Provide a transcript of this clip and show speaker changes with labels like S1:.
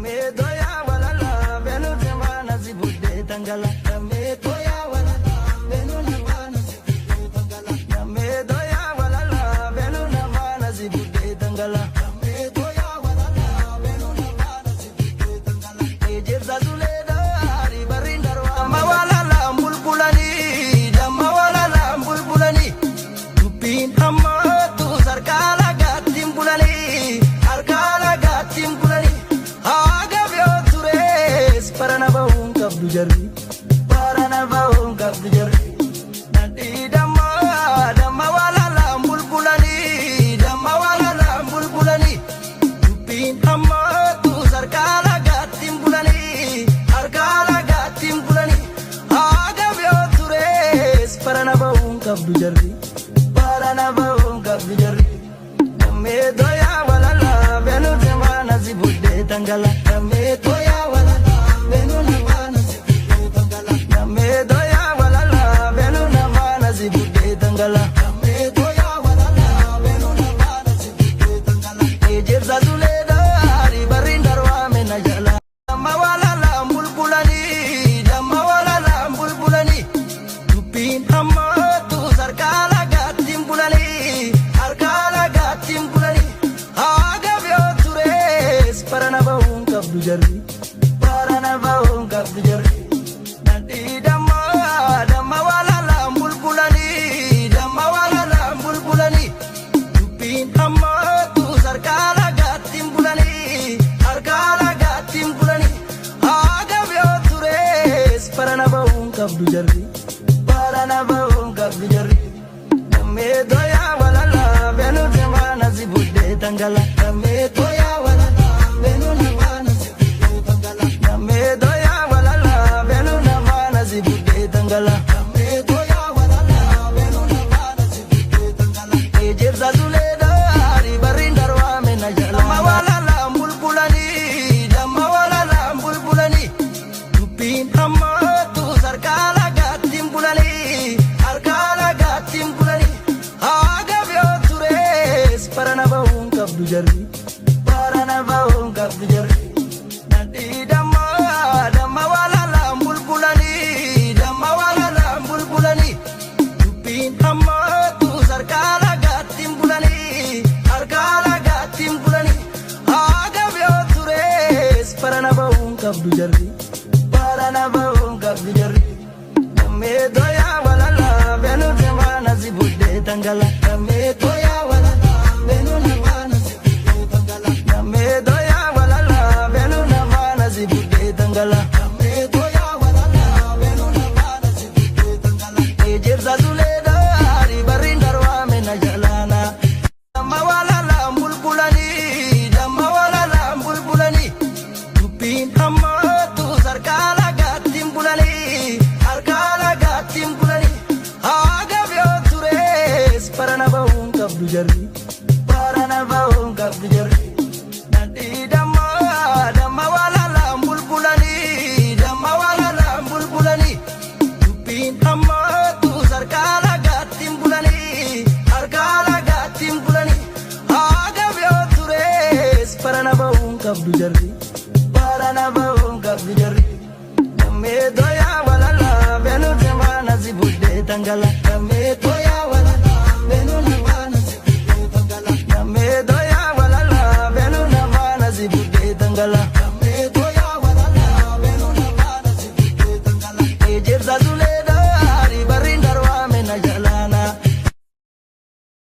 S1: Namni doya walala benu jamana si budde tangala. Namni doya walala benu namana si budde tangala. Namni doya walala benu namana si budde tangala. Namni doya walala benu namana si budde tangala. Ejirza zuleda hari barindarwa mawalala bulbulani damma walala bulbulani. Tupin amma tu sarkala gatim bulani arkala gatim bulani. Parana baung kabdu jarri nanti damma walala bulbulani tupin amma tu sarkala gatim bulani arkala gatim bulani aga byo tures parana baung kabdu jarri namme doya walala benu jamana si budde tangala namme doya walala benu namana si budde tangala namme doya walala benu namana si budde tangala namme doya walala benu namana si budde tangala ejirza zuleda hari barindarwa menajala damma walala bulbulani tupin amma tu sarkala gatim bulani arkala gatim bulani aga byo tures parana baung kabdu jarri nanti damma walala bulbulani tupin amma tu sarkala gatim bulani arkala gatim bulani aga byo tures parana baung kabdu jarri namme doya walala benu jamana si budde tangala namme doya walala benu namana si budde tangala namme doya walala benu namana si budde tangala namme doya walala benu namana si budde tangala ejirza zuleda hari barindarwa menajala damma walala bulbulani tupin amma tu sarkala gatim bulani arkala gatim bulani aga byo tures parana baung kabdu jarri nanti damma walala bulbulani tupin amma tu sarkala gatim bulani arkala gatim bulani aga byo tures parana baung kabdu jarri namme doya walala benu jamana si budde tangala namme doya walala benu namana si budde tangala namme doya walala benu namana si budde tangala namme doya walala benu namana si budde tangala ejirza zuleda hari barindarwa menajalana damma walala bulbulani tupin amma tu sarkala gatim bulani arkala gatim bulani aga byo tures parana baung kabdu jarri nanti damma walala bulbulani tupin amma tu sarkala gatim bulani arkala gatim bulani aga byo tures parana baung kabdu jarri namme doya walala benu jamana si budde tangala namme doya walala benu namana si budde tangala namme doya walala benu namana si budde tangala